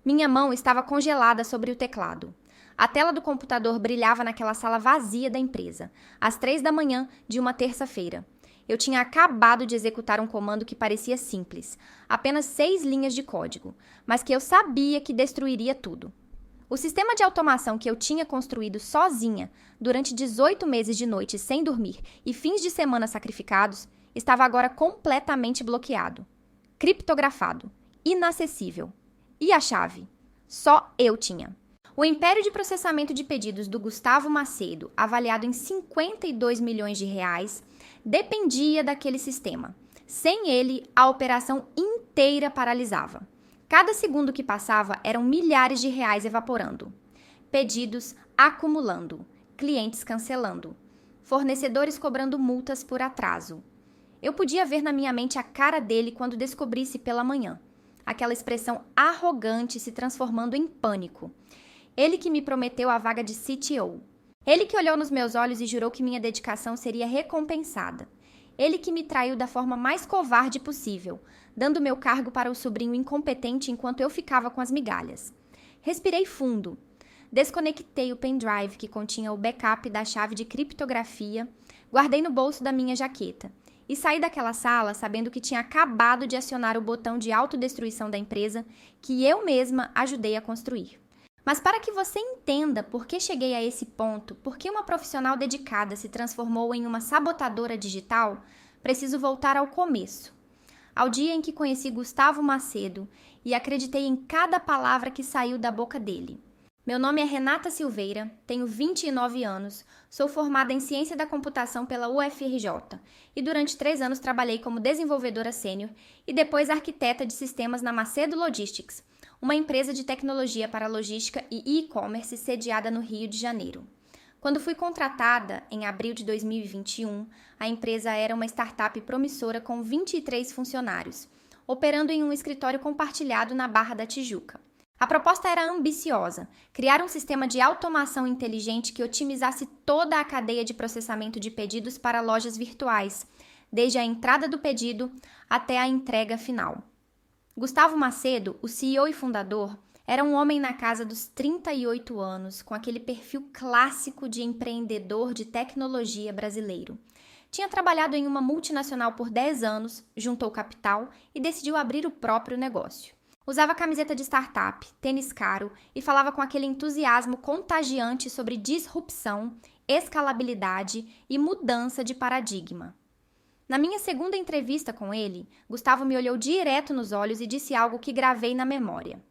Minha mão estava congelada sobre o teclado. A tela do computador brilhava naquela sala vazia da empresa, às 3 da manhã de uma terça-feira. Eu tinha acabado de executar um comando que parecia simples, apenas 6 linhas de código, mas que eu sabia que destruiria tudo. O sistema de automação que eu tinha construído sozinha, durante 18 meses de noite sem dormir e fins de semana sacrificados, estava agora completamente bloqueado, criptografado, inacessível. E a chave? Só eu tinha. O império de processamento de pedidos do Gustavo Macedo, avaliado em 52 milhões de reais, dependia daquele sistema. Sem ele, a operação inteira paralisava. Cada segundo que passava eram milhares de reais evaporando. Pedidos acumulando, clientes cancelando, fornecedores cobrando multas por atraso. Eu podia ver na minha mente a cara dele quando descobrisse pela manhã. Aquela expressão arrogante se transformando em pânico. Ele que me prometeu a vaga de CTO. Ele que olhou nos meus olhos e jurou que minha dedicação seria recompensada. Ele que me traiu da forma mais covarde possível, dando meu cargo para o sobrinho incompetente enquanto eu ficava com as migalhas. Respirei fundo. Desconectei o pendrive que continha o backup da chave de criptografia, guardei no bolso da minha jaqueta e saí daquela sala sabendo que tinha acabado de acionar o botão de autodestruição da empresa que eu mesma ajudei a construir. Mas para que você entenda por que cheguei a esse ponto, por que uma profissional dedicada se transformou em uma sabotadora digital, preciso voltar ao começo. Ao dia em que conheci Gustavo Macedo e acreditei em cada palavra que saiu da boca dele. Meu nome é Renata Silveira, tenho 29 anos, sou formada em Ciência da Computação pela UFRJ e durante 3 anos trabalhei como desenvolvedora sênior e depois arquiteta de sistemas na Macedo Logistics, uma empresa de tecnologia para logística e e-commerce sediada no Rio de Janeiro. Quando fui contratada, em abril de 2021, a empresa era uma startup promissora com 23 funcionários, operando em um escritório compartilhado na Barra da Tijuca. A proposta era ambiciosa, criar um sistema de automação inteligente que otimizasse toda a cadeia de processamento de pedidos para lojas virtuais, desde a entrada do pedido até a entrega final. Gustavo Macedo, o CEO e fundador, era um homem na casa dos 38 anos, com aquele perfil clássico de empreendedor de tecnologia brasileiro. Tinha trabalhado em uma multinacional por 10 anos, juntou capital e decidiu abrir o próprio negócio. Usava camiseta de startup, tênis caro e falava com aquele entusiasmo contagiante sobre disrupção, escalabilidade e mudança de paradigma. Na minha segunda entrevista com ele, Gustavo me olhou direto nos olhos e disse algo que gravei na memória.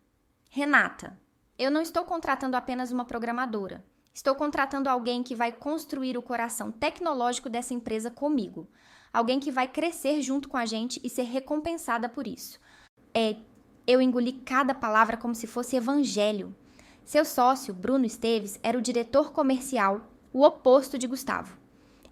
Renata, eu não estou contratando apenas uma programadora. Estou contratando alguém que vai construir o coração tecnológico dessa empresa comigo. Alguém que vai crescer junto com a gente e ser recompensada por isso. Eu engoli cada palavra como se fosse evangelho. Seu sócio, Bruno Esteves, era o diretor comercial, o oposto de Gustavo.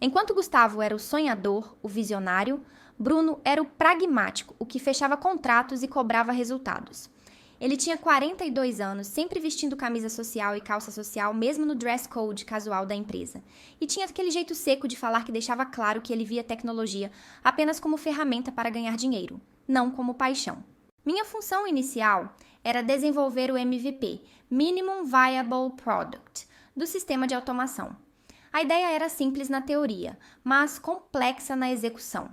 Enquanto Gustavo era o sonhador, o visionário, Bruno era o pragmático, o que fechava contratos e cobrava resultados. Ele tinha 42 anos, sempre vestindo camisa social e calça social, mesmo no dress code casual da empresa. E tinha aquele jeito seco de falar que deixava claro que ele via tecnologia apenas como ferramenta para ganhar dinheiro, não como paixão. Minha função inicial era desenvolver o MVP, Minimum Viable Product, do sistema de automação. A ideia era simples na teoria, mas complexa na execução.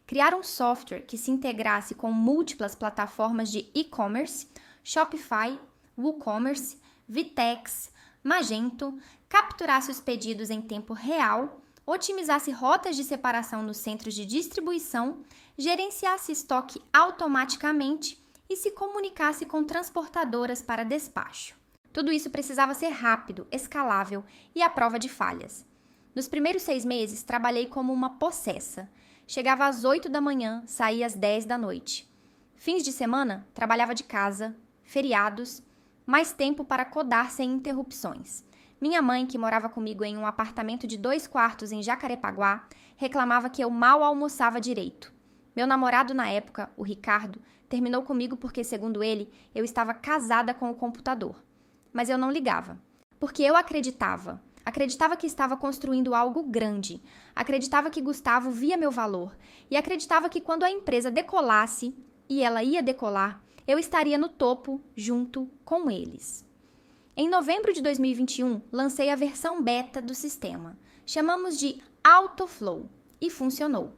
Criar um software que se integrasse com múltiplas plataformas de e-commerce, Shopify, WooCommerce, Vitex, Magento, capturasse os pedidos em tempo real, otimizasse rotas de separação nos centros de distribuição, gerenciasse estoque automaticamente e se comunicasse com transportadoras para despacho. Tudo isso precisava ser rápido, escalável e à prova de falhas. Nos primeiros 6 meses, trabalhei como uma possessa. Chegava às 8 da manhã, saía às 10 da noite. Fins de semana, trabalhava de casa, feriados, mais tempo para codar sem interrupções. Minha mãe, que morava comigo em um apartamento de 2 quartos em Jacarepaguá, reclamava que eu mal almoçava direito. Meu namorado na época, o Ricardo, terminou comigo porque, segundo ele, eu estava casada com o computador. Mas eu não ligava, porque eu acreditava que estava construindo algo grande, acreditava que Gustavo via meu valor e acreditava que quando a empresa decolasse, e ela ia decolar, eu estaria no topo junto com eles. Em novembro de 2021, lancei a versão beta do sistema. Chamamos de AutoFlow e funcionou.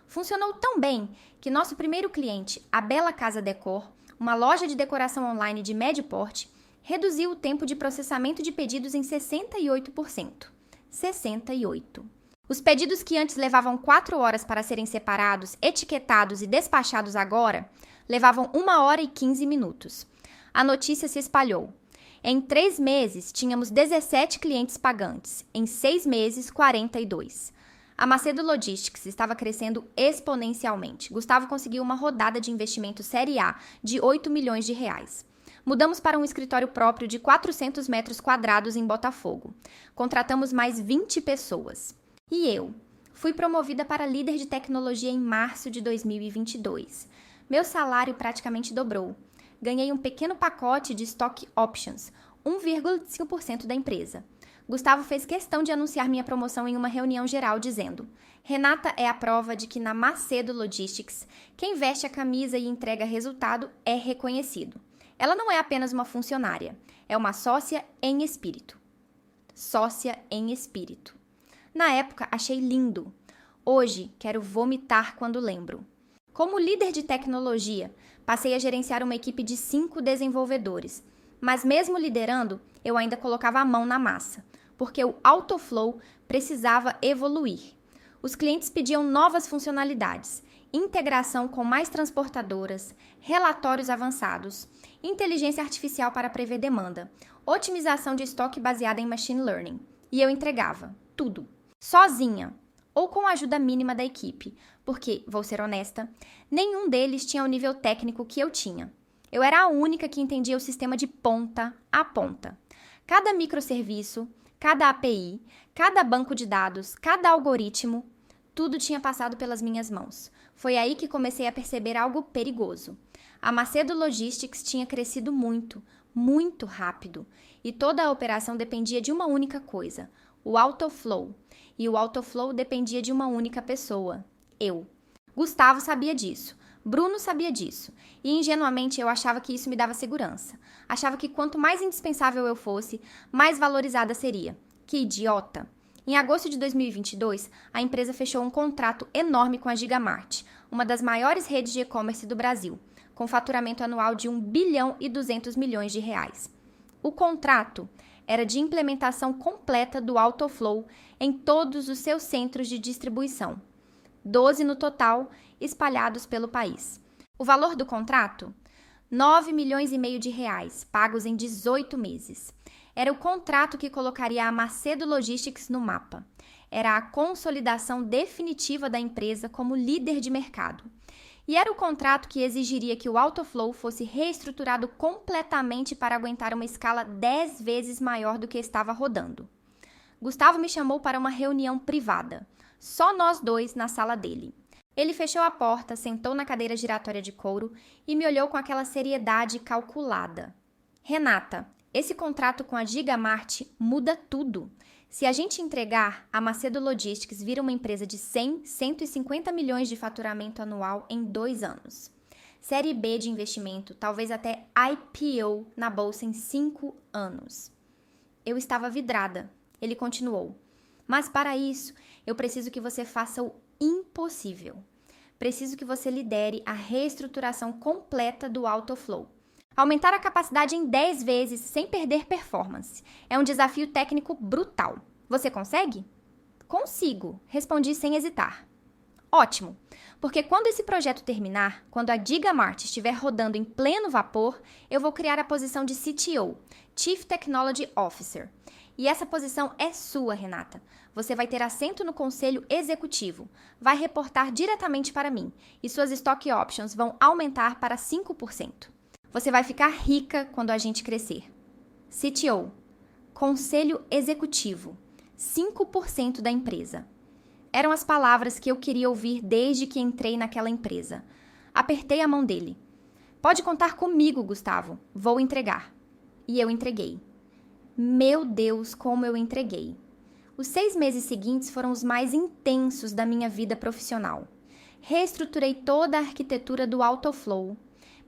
Funcionou tão bem que nosso primeiro cliente, a Bela Casa Decor, uma loja de decoração online de médio porte, reduziu o tempo de processamento de pedidos em 68%. 68%. Os pedidos que antes levavam 4 horas para serem separados, etiquetados e despachados agora, levavam 1 hora e 15 minutos. A notícia se espalhou. Em 3 meses, tínhamos 17 clientes pagantes. Em 6 meses, 42. A Macedo Logistics estava crescendo exponencialmente. Gustavo conseguiu uma rodada de investimento Série A de 8 milhões de reais. Mudamos para um escritório próprio de 400 metros quadrados em Botafogo. Contratamos mais 20 pessoas. E eu fui promovida para líder de tecnologia em março de 2022. Meu salário praticamente dobrou. Ganhei um pequeno pacote de Stock Options, 1,5% da empresa. Gustavo fez questão de anunciar minha promoção em uma reunião geral, dizendo: Renata é a prova de que na Macedo Logistics, quem veste a camisa e entrega resultado é reconhecido. Ela não é apenas uma funcionária, é uma sócia em espírito. Sócia em espírito. Na época, achei lindo. Hoje, quero vomitar quando lembro. Como líder de tecnologia, passei a gerenciar uma equipe de 5 desenvolvedores. Mas mesmo liderando, eu ainda colocava a mão na massa, porque o AutoFlow precisava evoluir. Os clientes pediam novas funcionalidades, integração com mais transportadoras, relatórios avançados, inteligência artificial para prever demanda, otimização de estoque baseada em machine learning. E eu entregava tudo, sozinha, ou com a ajuda mínima da equipe, porque, vou ser honesta, nenhum deles tinha o nível técnico que eu tinha. Eu era a única que entendia o sistema de ponta a ponta. Cada microserviço, cada API, cada banco de dados, cada algoritmo, tudo tinha passado pelas minhas mãos. Foi aí que comecei a perceber algo perigoso. A Macedo Logistics tinha crescido muito, muito rápido, e toda a operação dependia de uma única coisa, o AutoFlow. E o AutoFlow dependia de uma única pessoa, eu. Gustavo sabia disso, Bruno sabia disso, e ingenuamente eu achava que isso me dava segurança. Achava que quanto mais indispensável eu fosse, mais valorizada seria. Que idiota! Em agosto de 2022, a empresa fechou um contrato enorme com a Gigamart, uma das maiores redes de e-commerce do Brasil, com faturamento anual de 1 bilhão e 200 milhões de reais. O contrato era de implementação completa do AutoFlow em todos os seus centros de distribuição, 12 no total, espalhados pelo país. O valor do contrato? 9 milhões e meio de reais, pagos em 18 meses. Era o contrato que colocaria a Macedo Logistics no mapa. Era a consolidação definitiva da empresa como líder de mercado. E era o contrato que exigiria que o AutoFlow fosse reestruturado completamente para aguentar uma escala 10 vezes maior do que estava rodando. Gustavo me chamou para uma reunião privada. Só nós dois na sala dele. Ele fechou a porta, sentou na cadeira giratória de couro e me olhou com aquela seriedade calculada. Renata, esse contrato com a Gigamart muda tudo. Se a gente entregar, a Macedo Logistics vira uma empresa de 100, 150 milhões de faturamento anual em 2 anos. Série B de investimento, talvez até IPO na bolsa em 5 anos. Eu estava vidrada. Ele continuou. Mas para isso, eu preciso que você faça o impossível. Preciso que você lidere a reestruturação completa do AutoFlow. Aumentar a capacidade em 10 vezes sem perder performance. É um desafio técnico brutal. Você consegue? Consigo, respondi sem hesitar. Ótimo, porque quando esse projeto terminar, quando a Gigamart estiver rodando em pleno vapor, eu vou criar a posição de CTO, Chief Technology Officer. E essa posição é sua, Renata. Você vai ter assento no conselho executivo, vai reportar diretamente para mim e suas stock options vão aumentar para 5%. Você vai ficar rica quando a gente crescer. CTO, Conselho Executivo, 5% da empresa. Eram as palavras que eu queria ouvir desde que entrei naquela empresa. Apertei a mão dele. Pode contar comigo, Gustavo. Vou entregar. E eu entreguei. Meu Deus, como eu entreguei. Os 6 meses seguintes foram os mais intensos da minha vida profissional. Reestruturei toda a arquitetura do AutoFlow.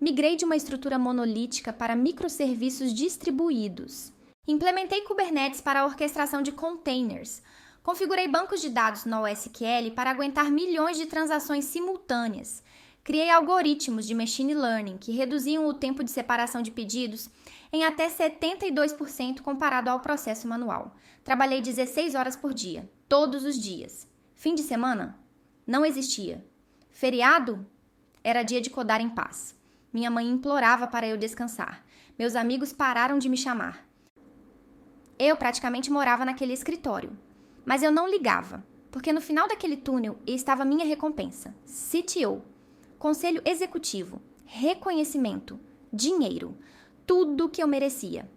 Migrei de uma estrutura monolítica para microserviços distribuídos. Implementei Kubernetes para a orquestração de containers. Configurei bancos de dados no NoSQL para aguentar milhões de transações simultâneas. Criei algoritmos de machine learning que reduziam o tempo de separação de pedidos em até 72% comparado ao processo manual. Trabalhei 16 horas por dia, todos os dias. Fim de semana? Não existia. Feriado? Era dia de codar em paz. Minha mãe implorava para eu descansar. Meus amigos pararam de me chamar. Eu praticamente morava naquele escritório. Mas eu não ligava, porque no final daquele túnel estava minha recompensa. CTO. Conselho executivo. Reconhecimento. Dinheiro. Tudo o que eu merecia.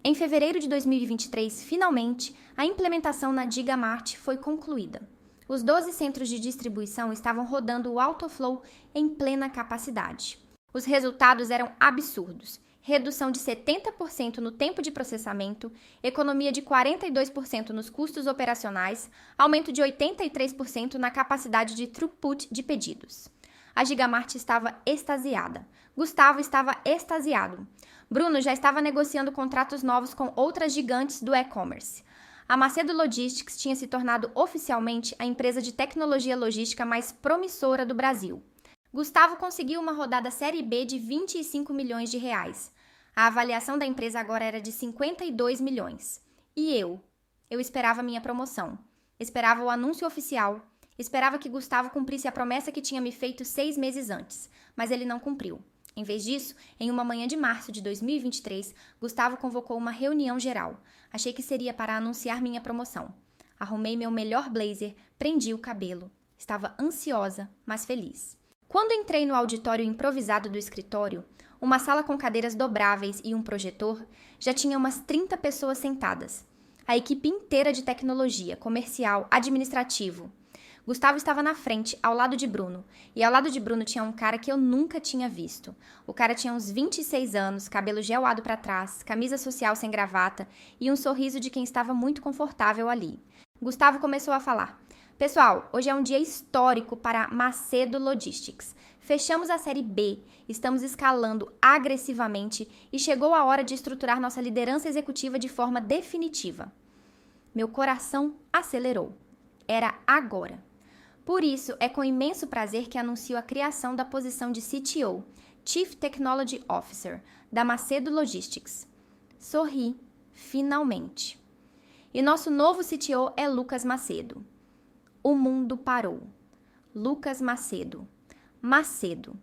Em fevereiro de 2023, finalmente, a implementação na Gigamart foi concluída. Os 12 centros de distribuição estavam rodando o Autoflow em plena capacidade. Os resultados eram absurdos. Redução de 70% no tempo de processamento, economia de 42% nos custos operacionais, aumento de 83% na capacidade de throughput de pedidos. A Gigamart estava extasiada. Gustavo estava extasiado. Bruno já estava negociando contratos novos com outras gigantes do e-commerce. A Macedo Logistics tinha se tornado oficialmente a empresa de tecnologia logística mais promissora do Brasil. Gustavo conseguiu uma rodada Série B de 25 milhões de reais. A avaliação da empresa agora era de 52 milhões. E eu esperava minha promoção. Esperava o anúncio oficial. Esperava que Gustavo cumprisse a promessa que tinha me feito 6 meses antes. Mas ele não cumpriu. Em vez disso, em uma manhã de março de 2023, Gustavo convocou uma reunião geral. Achei que seria para anunciar minha promoção. Arrumei meu melhor blazer, prendi o cabelo. Estava ansiosa, mas feliz. Quando entrei no auditório improvisado do escritório, uma sala com cadeiras dobráveis e um projetor, já tinha umas 30 pessoas sentadas. A equipe inteira de tecnologia, comercial, administrativo. Gustavo estava na frente, ao lado de Bruno. E ao lado de Bruno tinha um cara que eu nunca tinha visto. O cara tinha uns 26 anos, cabelo gelado para trás, camisa social sem gravata e um sorriso de quem estava muito confortável ali. Gustavo começou a falar. Pessoal, hoje é um dia histórico para a Macedo Logistics. Fechamos a Série B, estamos escalando agressivamente e chegou a hora de estruturar nossa liderança executiva de forma definitiva. Meu coração acelerou. Era agora. Por isso, é com imenso prazer que anuncio a criação da posição de CTO, Chief Technology Officer, da Macedo Logistics. Sorri, finalmente. E nosso novo CTO é Lucas Macedo. O mundo parou. Lucas Macedo. Macedo.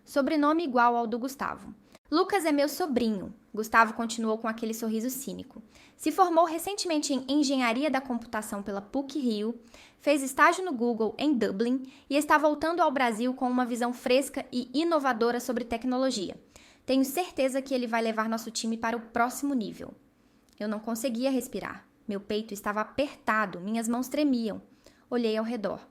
Sobrenome igual ao do Gustavo. Lucas é meu sobrinho. Gustavo continuou com aquele sorriso cínico. Se formou recentemente em Engenharia da Computação pela PUC-Rio, fez estágio no Google em Dublin e está voltando ao Brasil com uma visão fresca e inovadora sobre tecnologia. Tenho certeza que ele vai levar nosso time para o próximo nível. Eu não conseguia respirar. Meu peito estava apertado, minhas mãos tremiam. Olhei ao redor.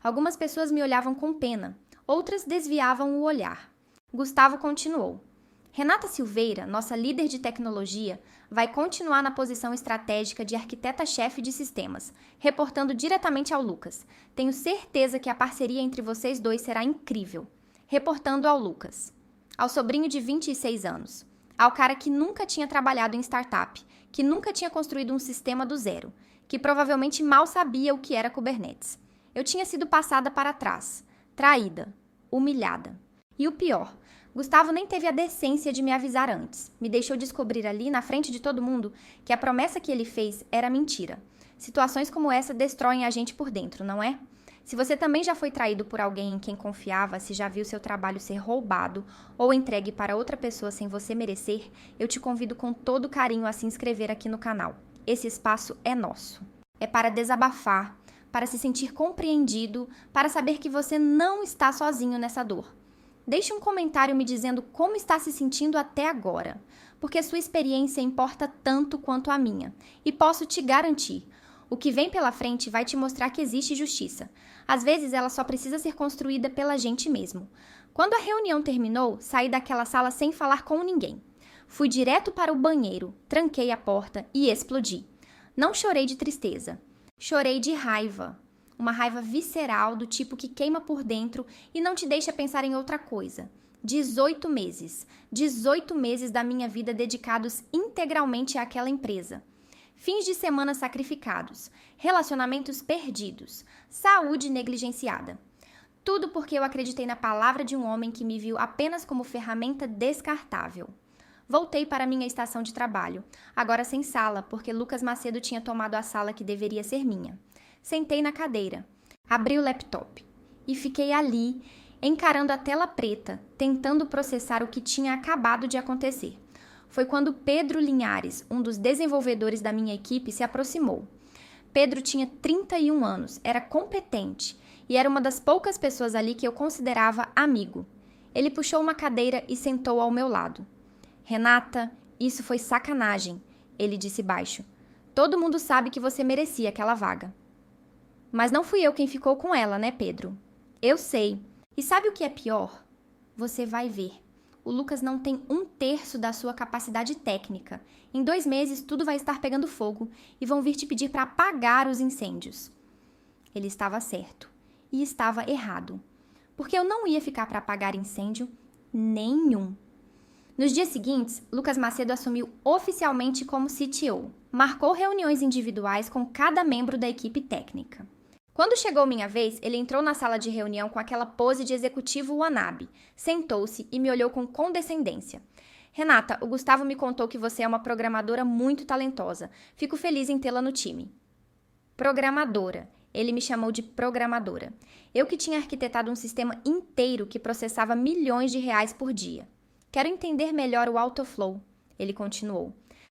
Algumas pessoas me olhavam com pena, outras desviavam o olhar. Gustavo continuou. Renata Silveira, nossa líder de tecnologia, vai continuar na posição estratégica de arquiteta-chefe de sistemas, reportando diretamente ao Lucas. Tenho certeza que a parceria entre vocês dois será incrível. Reportando ao Lucas. Ao sobrinho de 26 anos. Ao cara que nunca tinha trabalhado em startup, que nunca tinha construído um sistema do zero, que provavelmente mal sabia o que era Kubernetes. Eu tinha sido passada para trás, traída, humilhada. E o pior, Gustavo nem teve a decência de me avisar antes. Me deixou descobrir ali, na frente de todo mundo, que a promessa que ele fez era mentira. Situações como essa destroem a gente por dentro, não é? Se você também já foi traído por alguém em quem confiava, se já viu seu trabalho ser roubado ou entregue para outra pessoa sem você merecer, eu te convido com todo carinho a se inscrever aqui no canal. Esse espaço é nosso. É para desabafar, para se sentir compreendido, para saber que você não está sozinho nessa dor. Deixe um comentário me dizendo como está se sentindo até agora, porque sua experiência importa tanto quanto a minha. E posso te garantir, o que vem pela frente vai te mostrar que existe justiça. Às vezes ela só precisa ser construída pela gente mesmo. Quando a reunião terminou, saí daquela sala sem falar com ninguém. Fui direto para o banheiro, tranquei a porta e explodi. Não chorei de tristeza. Chorei de raiva. Uma raiva visceral do tipo que queima por dentro e não te deixa pensar em outra coisa. 18 meses. 18 meses da minha vida dedicados integralmente àquela empresa. Fins de semana sacrificados, relacionamentos perdidos, saúde negligenciada. Tudo porque eu acreditei na palavra de um homem que me viu apenas como ferramenta descartável. Voltei para minha estação de trabalho, agora sem sala, porque Lucas Macedo tinha tomado a sala que deveria ser minha. Sentei na cadeira, abri o laptop e fiquei ali, encarando a tela preta, tentando processar o que tinha acabado de acontecer. Foi quando Pedro Linhares, um dos desenvolvedores da minha equipe, se aproximou. Pedro tinha 31 anos, era competente e era uma das poucas pessoas ali que eu considerava amigo. Ele puxou uma cadeira e sentou ao meu lado. Renata, isso foi sacanagem, ele disse baixo. Todo mundo sabe que você merecia aquela vaga. Mas não fui eu quem ficou com ela, né, Pedro? Eu sei. E sabe o que é pior? Você vai ver. O Lucas não tem 1/3 da sua capacidade técnica. Em 2 meses, tudo vai estar pegando fogo e vão vir te pedir para apagar os incêndios. Ele estava certo. E estava errado. Porque eu não ia ficar para apagar incêndio nenhum. Nos dias seguintes, Lucas Macedo assumiu oficialmente como CTO. Marcou reuniões individuais com cada membro da equipe técnica. Quando chegou minha vez, ele entrou na sala de reunião com aquela pose de executivo wannabe, sentou-se e me olhou com condescendência. Renata, o Gustavo me contou que você é uma programadora muito talentosa. Fico feliz em tê-la no time. Programadora. Ele me chamou de programadora. Eu que tinha arquitetado um sistema inteiro que processava milhões de reais por dia. Quero entender melhor o Autoflow, ele continuou.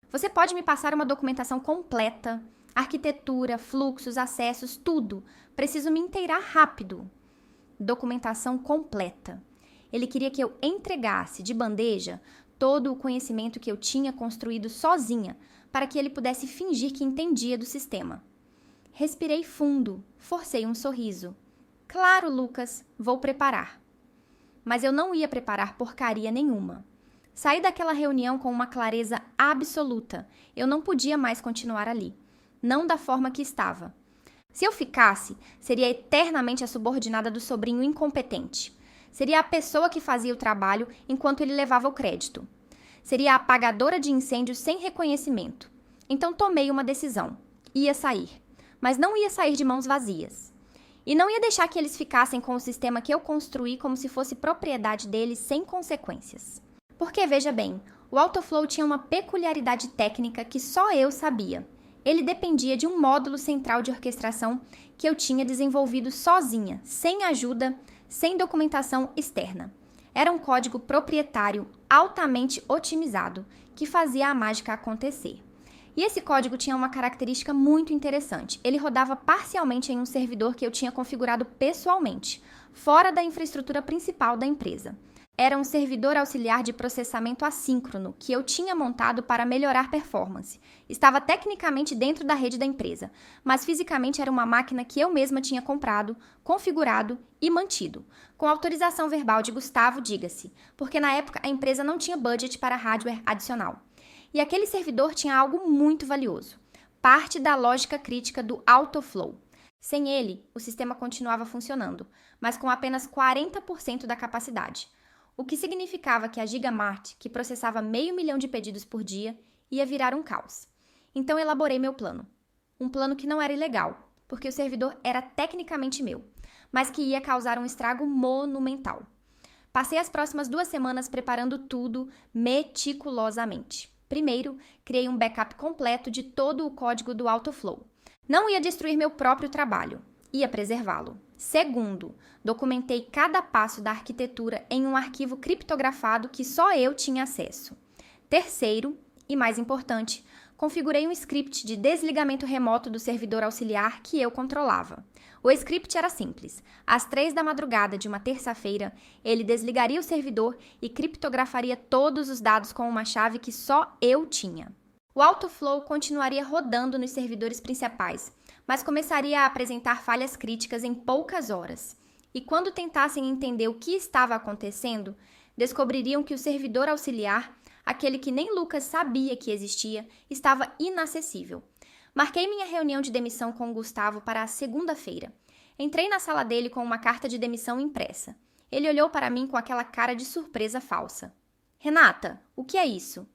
Você pode me passar uma documentação completa? Arquitetura, fluxos, acessos, tudo. Preciso me inteirar rápido. Documentação completa. Ele queria que eu entregasse de bandeja todo o conhecimento que eu tinha construído sozinha, para que ele pudesse fingir que entendia do sistema. Respirei fundo, forcei um sorriso. Claro, Lucas, vou preparar. Mas eu não ia preparar porcaria nenhuma. Saí daquela reunião com uma clareza absoluta. Eu não podia mais continuar ali. Não da forma que estava. Se eu ficasse, seria eternamente a subordinada do sobrinho incompetente. Seria a pessoa que fazia o trabalho enquanto ele levava o crédito. Seria a apagadora de incêndios sem reconhecimento. Então tomei uma decisão. Ia sair. Mas não ia sair de mãos vazias. E não ia deixar que eles ficassem com o sistema que eu construí como se fosse propriedade deles sem consequências. Porque, veja bem, o Autoflow tinha uma peculiaridade técnica que só eu sabia. Ele dependia de um módulo central de orquestração que eu tinha desenvolvido sozinha, sem ajuda, sem documentação externa. Era um código proprietário altamente otimizado que fazia a mágica acontecer. E esse código tinha uma característica muito interessante. Ele rodava parcialmente em um servidor que eu tinha configurado pessoalmente, fora da infraestrutura principal da empresa. Era um servidor auxiliar de processamento assíncrono que eu tinha montado para melhorar performance. Estava tecnicamente dentro da rede da empresa, mas fisicamente era uma máquina que eu mesma tinha comprado, configurado e mantido. Com autorização verbal de Gustavo, diga-se, porque na época a empresa não tinha budget para hardware adicional. E aquele servidor tinha algo muito valioso, parte da lógica crítica do Autoflow. Sem ele, o sistema continuava funcionando, mas com apenas 40% da capacidade, o que significava que a Gigamart, que processava 500 mil de pedidos por dia, ia virar um caos. Então elaborei meu plano. Um plano que não era ilegal, porque o servidor era tecnicamente meu, mas que ia causar um estrago monumental. Passei as próximas 2 semanas preparando tudo meticulosamente. Primeiro, criei um backup completo de todo o código do Autoflow. Não ia destruir meu próprio trabalho, ia preservá-lo. Segundo, documentei cada passo da arquitetura em um arquivo criptografado que só eu tinha acesso. Terceiro, e mais importante, configurei um script de desligamento remoto do servidor auxiliar que eu controlava. O script era simples. Às 3 da madrugada de uma terça-feira, ele desligaria o servidor e criptografaria todos os dados com uma chave que só eu tinha. O Autoflow continuaria rodando nos servidores principais, mas começaria a apresentar falhas críticas em poucas horas. E quando tentassem entender o que estava acontecendo, descobririam que o servidor auxiliar, aquele que nem Lucas sabia que existia, estava inacessível. Marquei minha reunião de demissão com o Gustavo para a segunda-feira. Entrei na sala dele com uma carta de demissão impressa. Ele olhou para mim com aquela cara de surpresa falsa. Renata, o que é isso?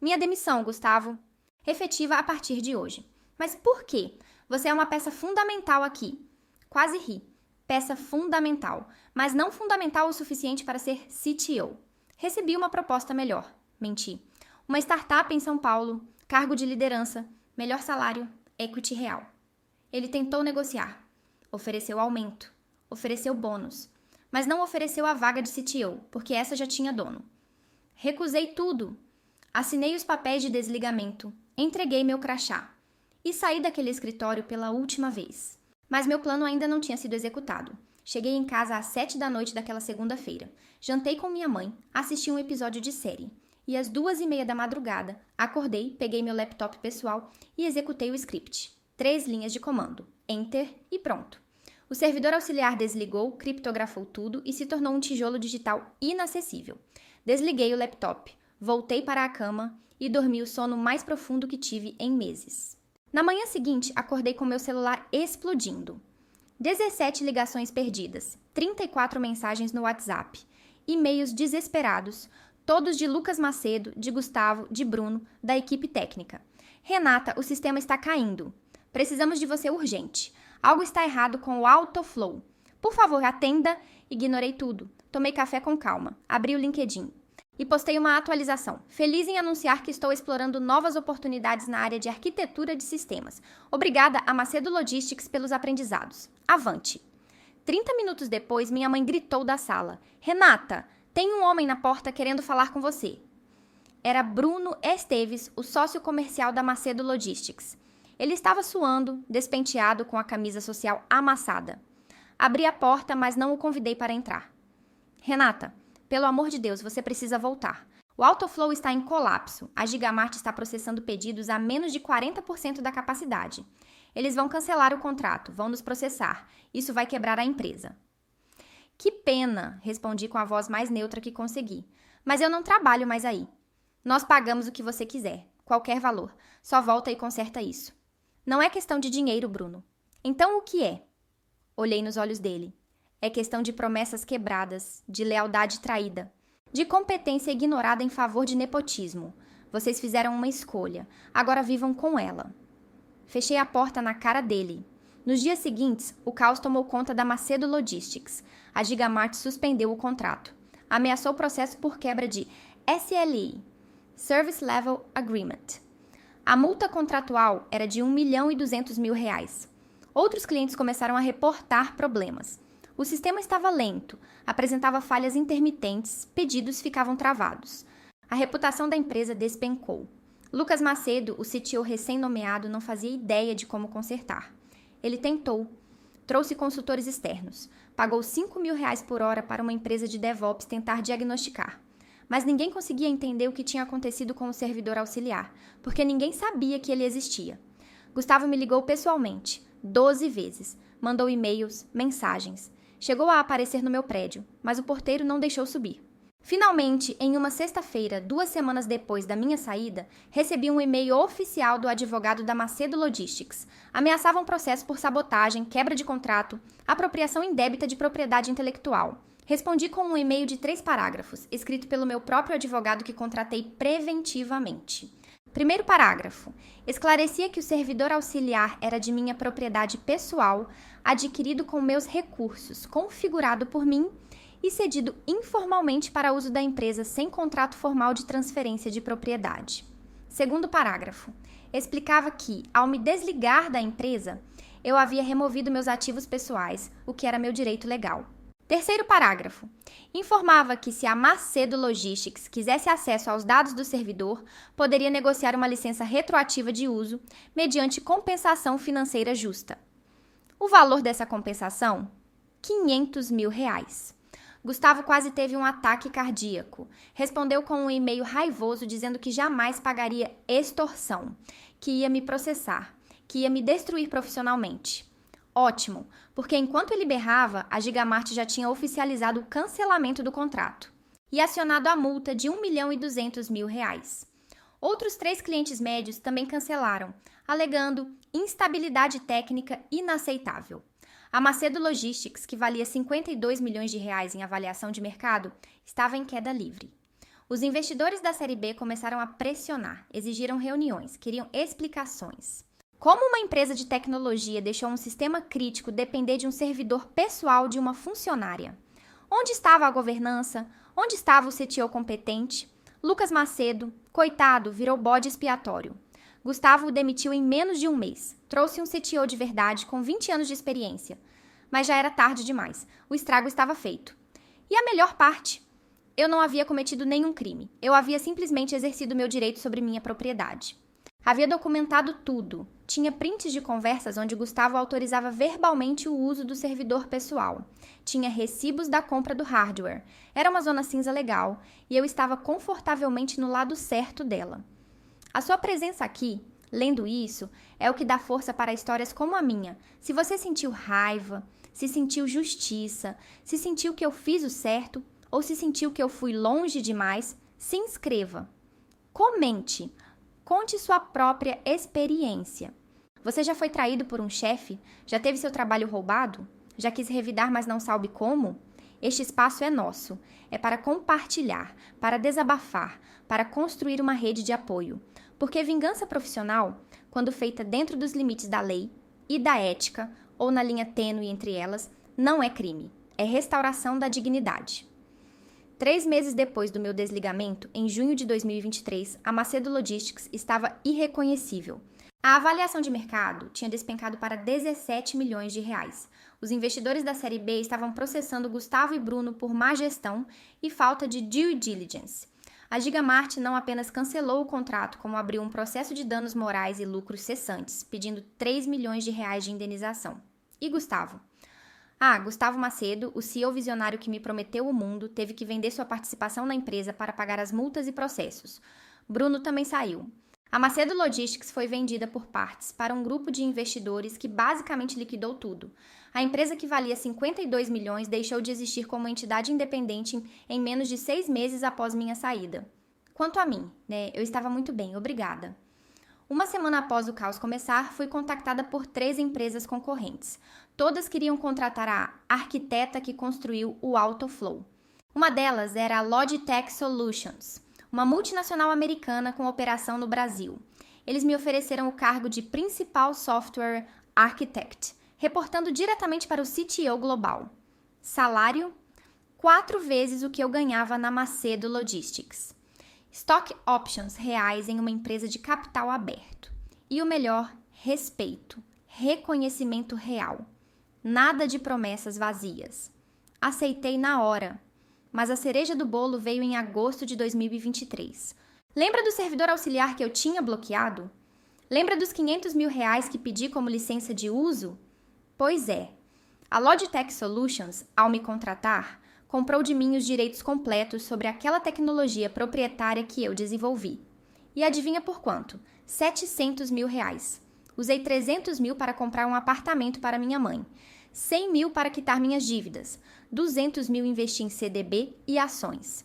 Minha demissão, Gustavo. Efetiva a partir de hoje. Mas por quê? Você é uma peça fundamental aqui. Quase ri. Peça fundamental, mas não fundamental o suficiente para ser CTO. Recebi uma proposta melhor. Menti. Uma startup em São Paulo, cargo de liderança, melhor salário, equity real. Ele tentou negociar. Ofereceu aumento. Ofereceu bônus. Mas não ofereceu a vaga de CTO, porque essa já tinha dono. Recusei tudo. Assinei os papéis de desligamento. Entreguei meu crachá. E saí daquele escritório pela última vez. Mas meu plano ainda não tinha sido executado. Cheguei em casa às 7 da noite daquela segunda-feira. Jantei com minha mãe, assisti um episódio de série. E às 2:30 da madrugada, acordei, peguei meu laptop pessoal e executei o script. 3 linhas de comando. Enter e pronto. O servidor auxiliar desligou, criptografou tudo e se tornou um tijolo digital inacessível. Desliguei o laptop, voltei para a cama e dormi o sono mais profundo que tive em meses. Na manhã seguinte, acordei com meu celular explodindo. 17 ligações perdidas, 34 mensagens no WhatsApp, e-mails desesperados, todos de Lucas Macedo, de Gustavo, de Bruno, da equipe técnica. Renata, o sistema está caindo. Precisamos de você urgente. Algo está errado com o Autoflow. Por favor, atenda. Ignorei tudo. Tomei café com calma. Abri o LinkedIn. E postei uma atualização. Feliz em anunciar que estou explorando novas oportunidades na área de arquitetura de sistemas. Obrigada a Macedo Logistics pelos aprendizados. Avante! 30 minutos depois, minha mãe gritou da sala. Renata, tem um homem na porta querendo falar com você. Era Bruno Esteves, o sócio comercial da Macedo Logistics. Ele estava suando, despenteado, com a camisa social amassada. Abri a porta, mas não o convidei para entrar. Renata, pelo amor de Deus, você precisa voltar. O Autoflow está em colapso. A Gigamart está processando pedidos a menos de 40% da capacidade. Eles vão cancelar o contrato, vão nos processar. Isso vai quebrar a empresa. Que pena, respondi com a voz mais neutra que consegui. Mas eu não trabalho mais aí. Nós pagamos o que você quiser, qualquer valor. Só volta e conserta isso. Não é questão de dinheiro, Bruno. Então o que é? Olhei nos olhos dele. É questão de promessas quebradas, de lealdade traída, de competência ignorada em favor de nepotismo. Vocês fizeram uma escolha. Agora vivam com ela. Fechei a porta na cara dele. Nos dias seguintes, o caos tomou conta da Macedo Logistics. A Gigamart suspendeu o contrato. Ameaçou o processo por quebra de SLA, Service Level Agreement. A multa contratual era de R$1.200.000. Outros clientes começaram a reportar problemas. O sistema estava lento, apresentava falhas intermitentes, pedidos ficavam travados. A reputação da empresa despencou. Lucas Macedo, o CTO recém-nomeado, não fazia ideia de como consertar. Ele tentou. Trouxe consultores externos. Pagou R$5.000 por hora para uma empresa de DevOps tentar diagnosticar. Mas ninguém conseguia entender o que tinha acontecido com o servidor auxiliar, porque ninguém sabia que ele existia. Gustavo me ligou pessoalmente, 12 vezes. Mandou e-mails, mensagens. Chegou a aparecer no meu prédio, mas o porteiro não deixou subir. Finalmente, em uma sexta-feira, 2 semanas depois da minha saída, recebi um e-mail oficial do advogado da Macedo Logistics. Ameaçava um processo por sabotagem, quebra de contrato, apropriação indébita de propriedade intelectual. Respondi com um e-mail de 3 parágrafos, escrito pelo meu próprio advogado que contratei preventivamente. Primeiro parágrafo. Esclarecia que o servidor auxiliar era de minha propriedade pessoal, adquirido com meus recursos, configurado por mim e cedido informalmente para uso da empresa sem contrato formal de transferência de propriedade. Segundo parágrafo. Explicava que, ao me desligar da empresa, eu havia removido meus ativos pessoais, o que era meu direito legal. Terceiro parágrafo. Informava que se a Macedo Logistics quisesse acesso aos dados do servidor, poderia negociar uma licença retroativa de uso mediante compensação financeira justa. O valor dessa compensação? R$500.000. Gustavo quase teve um ataque cardíaco. Respondeu com um e-mail raivoso dizendo que jamais pagaria extorsão, que ia me processar, que ia me destruir profissionalmente. Ótimo, porque enquanto ele berrava, a Gigamart já tinha oficializado o cancelamento do contrato e acionado a multa de R$1.200.000. Outros 3 clientes médios também cancelaram, alegando instabilidade técnica inaceitável. A Macedo Logistics, que valia 52 milhões de reais em avaliação de mercado, estava em queda livre. Os investidores da Série B começaram a pressionar, exigiram reuniões, queriam explicações. Como uma empresa de tecnologia deixou um sistema crítico depender de um servidor pessoal de uma funcionária? Onde estava a governança? Onde estava o CTO competente? Lucas Macedo, coitado, virou bode expiatório. Gustavo o demitiu em menos de um mês. Trouxe um CTO de verdade com 20 anos de experiência. Mas já era tarde demais. O estrago estava feito. E a melhor parte? Eu não havia cometido nenhum crime. Eu havia simplesmente exercido meu direito sobre minha propriedade. Havia documentado tudo. Tinha prints de conversas onde Gustavo autorizava verbalmente o uso do servidor pessoal. Tinha recibos da compra do hardware. Era uma zona cinza legal e eu estava confortavelmente no lado certo dela. A sua presença aqui, lendo isso, é o que dá força para histórias como a minha. Se você sentiu raiva, se sentiu justiça, se sentiu que eu fiz o certo ou se sentiu que eu fui longe demais, se inscreva. Comente. Conte sua própria experiência. Você já foi traído por um chefe? Já teve seu trabalho roubado? Já quis revidar, mas não sabe como? Este espaço é nosso. É para compartilhar, para desabafar, para construir uma rede de apoio. Porque vingança profissional, quando feita dentro dos limites da lei e da ética, ou na linha tênue entre elas, não é crime. É restauração da dignidade. 3 meses depois do meu desligamento, em junho de 2023, a Macedo Logistics estava irreconhecível. A avaliação de mercado tinha despencado para 17 milhões de reais. Os investidores da Série B estavam processando Gustavo e Bruno por má gestão e falta de due diligence. A Gigamart não apenas cancelou o contrato, como abriu um processo de danos morais e lucros cessantes, pedindo 3 milhões de reais de indenização. E Gustavo? Gustavo Macedo, o CEO visionário que me prometeu o mundo, teve que vender sua participação na empresa para pagar as multas e processos. Bruno também saiu. A Macedo Logistics foi vendida por partes para um grupo de investidores que basicamente liquidou tudo. A empresa que valia 52 milhões deixou de existir como entidade independente em menos de 6 meses após minha saída. Quanto a mim, eu estava muito bem, obrigada. Uma semana após o caos começar, fui contactada por 3 empresas concorrentes. Todas queriam contratar a arquiteta que construiu o AutoFlow. Uma delas era a Logitech Solutions, uma multinacional americana com operação no Brasil. Eles me ofereceram o cargo de Principal Software Architect, reportando diretamente para o CTO global. Salário: 4 vezes o que eu ganhava na Macedo Logistics. Stock options reais em uma empresa de capital aberto. E o melhor, respeito, reconhecimento real. Nada de promessas vazias. Aceitei na hora, mas a cereja do bolo veio em agosto de 2023. Lembra do servidor auxiliar que eu tinha bloqueado? Lembra dos 500 mil reais que pedi como licença de uso? Pois é, a Logitech Solutions, ao me contratar, comprou de mim os direitos completos sobre aquela tecnologia proprietária que eu desenvolvi. E adivinha por quanto? 700 mil reais. Usei 300 mil para comprar um apartamento para minha mãe, 100 mil para quitar minhas dívidas, 200 mil investi em CDB e ações.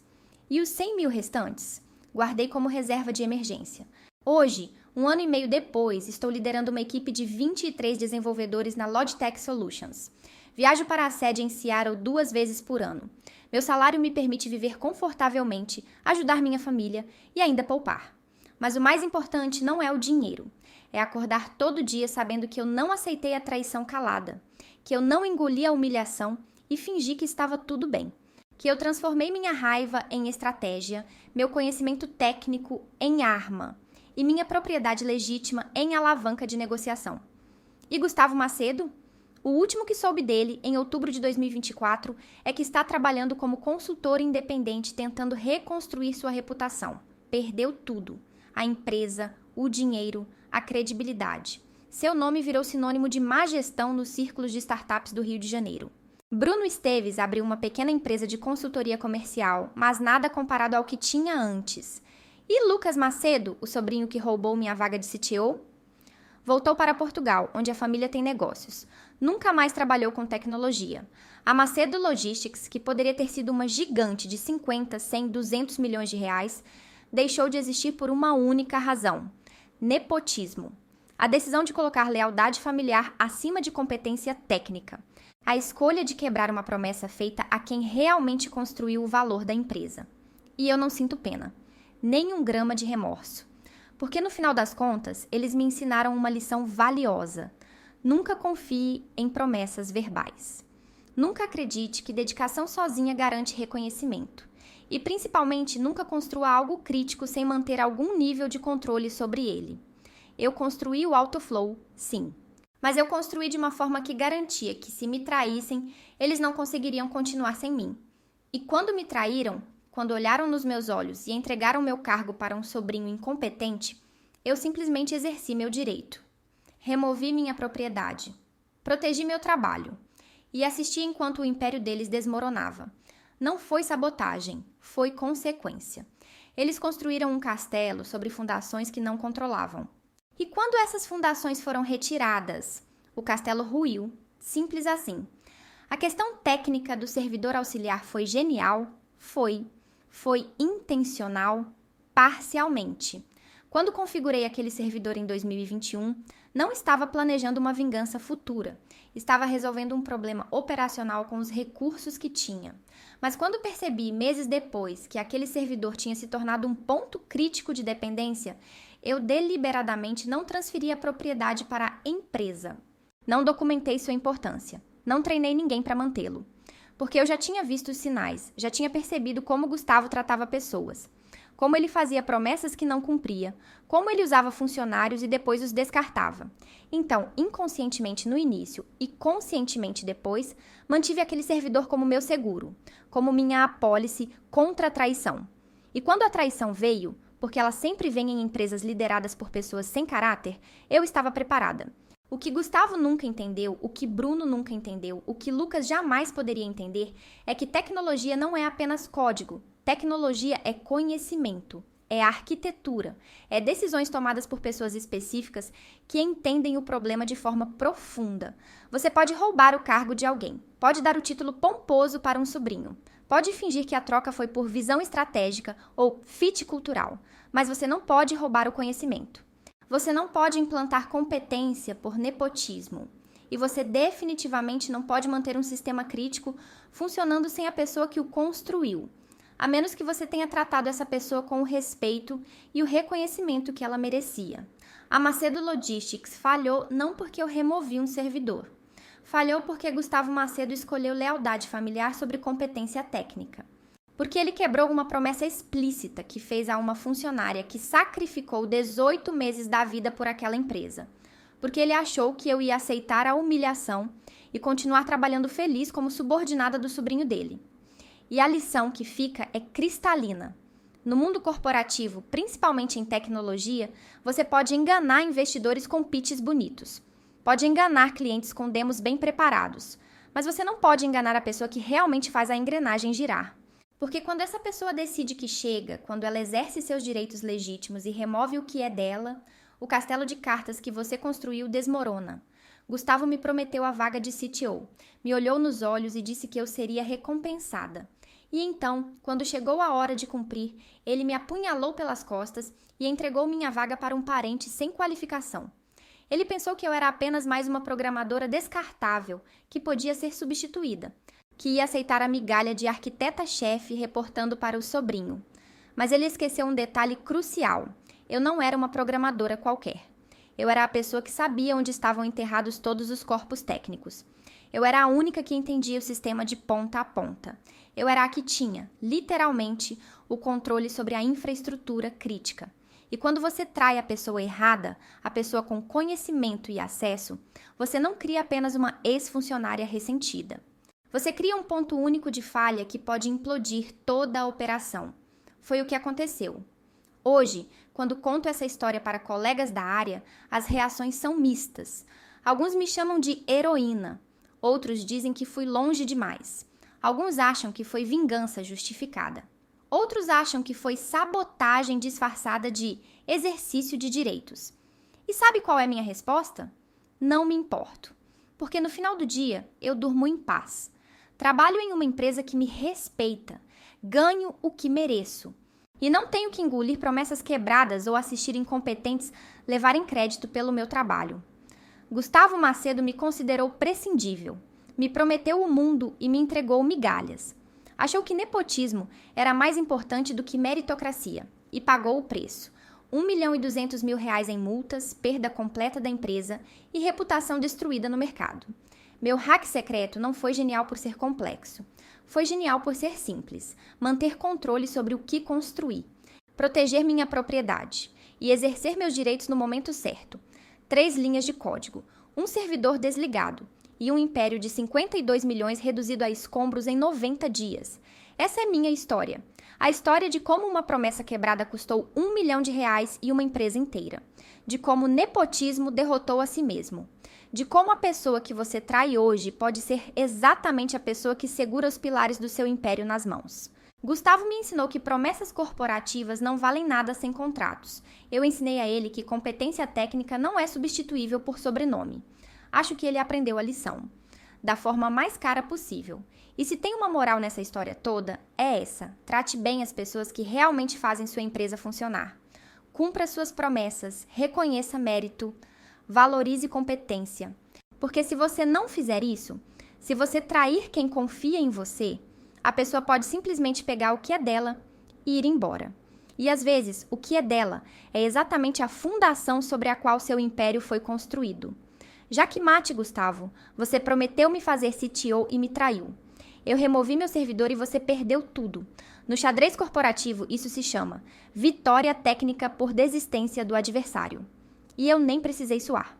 E os 100 mil restantes? Guardei como reserva de emergência. Hoje, 1 ano e meio depois, estou liderando uma equipe de 23 desenvolvedores na Logitech Solutions. Viajo para a sede em Seattle 2 vezes por ano. Meu salário me permite viver confortavelmente, ajudar minha família e ainda poupar. Mas o mais importante não é o dinheiro. É acordar todo dia sabendo que eu não aceitei a traição calada, que eu não engoli a humilhação e fingi que estava tudo bem, que eu transformei minha raiva em estratégia, meu conhecimento técnico em arma e minha propriedade legítima em alavanca de negociação. E Gustavo Macedo? O último que soube dele, em outubro de 2024, é que está trabalhando como consultor independente tentando reconstruir sua reputação. Perdeu tudo. A empresa, o dinheiro, a credibilidade. Seu nome virou sinônimo de má gestão nos círculos de startups do Rio de Janeiro. Bruno Esteves abriu uma pequena empresa de consultoria comercial, mas nada comparado ao que tinha antes. E Lucas Macedo, o sobrinho que roubou minha vaga de CTO? Voltou para Portugal, onde a família tem negócios. Nunca mais trabalhou com tecnologia. A Macedo Logistics, que poderia ter sido uma gigante de 50, 100, 200 milhões de reais, deixou de existir por uma única razão: nepotismo. A decisão de colocar lealdade familiar acima de competência técnica. A escolha de quebrar uma promessa feita a quem realmente construiu o valor da empresa. E eu não sinto pena, nem um grama de remorso. Porque no final das contas, eles me ensinaram uma lição valiosa. Nunca confie em promessas verbais. Nunca acredite que dedicação sozinha garante reconhecimento. E principalmente, nunca construa algo crítico sem manter algum nível de controle sobre ele. Eu construí o Autoflow, sim. Mas eu construí de uma forma que garantia que, se me traíssem, eles não conseguiriam continuar sem mim. E quando me traíram, quando olharam nos meus olhos e entregaram meu cargo para um sobrinho incompetente, eu simplesmente exerci meu direito. Removi minha propriedade. Protegi meu trabalho. E assisti enquanto o império deles desmoronava. Não foi sabotagem, foi consequência. Eles construíram um castelo sobre fundações que não controlavam. E quando essas fundações foram retiradas, o castelo ruiu, simples assim. A questão técnica do servidor auxiliar foi genial? Foi. Foi intencional? Parcialmente. Quando configurei aquele servidor em 2021, não estava planejando uma vingança futura. Estava resolvendo um problema operacional com os recursos que tinha. Mas quando percebi, meses depois, que aquele servidor tinha se tornado um ponto crítico de dependência, eu deliberadamente não transferi a propriedade para a empresa. Não documentei sua importância. Não treinei ninguém para mantê-lo. Porque eu já tinha visto os sinais, já tinha percebido como Gustavo tratava pessoas. Como ele fazia promessas que não cumpria, como ele usava funcionários e depois os descartava. Então, inconscientemente no início e conscientemente depois, mantive aquele servidor como meu seguro, como minha apólice contra a traição. E quando a traição veio, porque ela sempre vem em empresas lideradas por pessoas sem caráter, eu estava preparada. O que Gustavo nunca entendeu, o que Bruno nunca entendeu, o que Lucas jamais poderia entender, é que tecnologia não é apenas código. Tecnologia é conhecimento, é arquitetura, é decisões tomadas por pessoas específicas que entendem o problema de forma profunda. Você pode roubar o cargo de alguém, pode dar o título pomposo para um sobrinho, pode fingir que a troca foi por visão estratégica ou fit cultural, mas você não pode roubar o conhecimento. Você não pode implantar competência por nepotismo. E você definitivamente não pode manter um sistema crítico funcionando sem a pessoa que o construiu. A menos que você tenha tratado essa pessoa com o respeito e o reconhecimento que ela merecia. A Macedo Logistics falhou não porque eu removi um servidor. Falhou porque Gustavo Macedo escolheu lealdade familiar sobre competência técnica. Porque ele quebrou uma promessa explícita que fez a uma funcionária que sacrificou 18 meses da vida por aquela empresa. Porque ele achou que eu ia aceitar a humilhação e continuar trabalhando feliz como subordinada do sobrinho dele. E a lição que fica é cristalina. No mundo corporativo, principalmente em tecnologia, você pode enganar investidores com pitches bonitos. Pode enganar clientes com demos bem preparados. Mas você não pode enganar a pessoa que realmente faz a engrenagem girar. Porque quando essa pessoa decide que chega, quando ela exerce seus direitos legítimos e remove o que é dela, o castelo de cartas que você construiu desmorona. Gustavo me prometeu a vaga de CTO, me olhou nos olhos e disse que eu seria recompensada. E então, quando chegou a hora de cumprir, ele me apunhalou pelas costas e entregou minha vaga para um parente sem qualificação. Ele pensou que eu era apenas mais uma programadora descartável, que podia ser substituída, que ia aceitar a migalha de arquiteta-chefe reportando para o sobrinho. Mas ele esqueceu um detalhe crucial. Eu não era uma programadora qualquer. Eu era a pessoa que sabia onde estavam enterrados todos os corpos técnicos. Eu era a única que entendia o sistema de ponta a ponta. Eu era a que tinha, literalmente, o controle sobre a infraestrutura crítica. E quando você trai a pessoa errada, a pessoa com conhecimento e acesso, você não cria apenas uma ex-funcionária ressentida. Você cria um ponto único de falha que pode implodir toda a operação. Foi o que aconteceu. Hoje, quando conto essa história para colegas da área, as reações são mistas. Alguns me chamam de heroína, outros dizem que fui longe demais. Alguns acham que foi vingança justificada. Outros acham que foi sabotagem disfarçada de exercício de direitos. E sabe qual é a minha resposta? Não me importo. Porque no final do dia, eu durmo em paz. Trabalho em uma empresa que me respeita. Ganho o que mereço. E não tenho que engolir promessas quebradas ou assistir incompetentes levarem crédito pelo meu trabalho. Gustavo Macedo me considerou prescindível, me prometeu o mundo e me entregou migalhas. Achou que nepotismo era mais importante do que meritocracia e pagou o preço. 1.200.000 em multas, perda completa da empresa e reputação destruída no mercado. Meu hack secreto não foi genial por ser complexo. Foi genial por ser simples, manter controle sobre o que construí, proteger minha propriedade e exercer meus direitos no momento certo. 3 linhas de código, um servidor desligado e um império de 52 milhões reduzido a escombros em 90 dias. Essa é minha história. A história de como uma promessa quebrada custou R$1 milhão e uma empresa inteira. De como o nepotismo derrotou a si mesmo. De como a pessoa que você trai hoje pode ser exatamente a pessoa que segura os pilares do seu império nas mãos. Gustavo me ensinou que promessas corporativas não valem nada sem contratos. Eu ensinei a ele que competência técnica não é substituível por sobrenome. Acho que ele aprendeu a lição. Da forma mais cara possível. E se tem uma moral nessa história toda, é essa. Trate bem as pessoas que realmente fazem sua empresa funcionar. Cumpra suas promessas, reconheça mérito, valorize competência. Porque se você não fizer isso, se você trair quem confia em você, a pessoa pode simplesmente pegar o que é dela e ir embora. E às vezes, o que é dela é exatamente a fundação sobre a qual seu império foi construído. Já que mate, Gustavo, você prometeu me fazer CTO e me traiu. Eu removi meu servidor e você perdeu tudo. No xadrez corporativo, isso se chama vitória técnica por desistência do adversário. E eu nem precisei suar.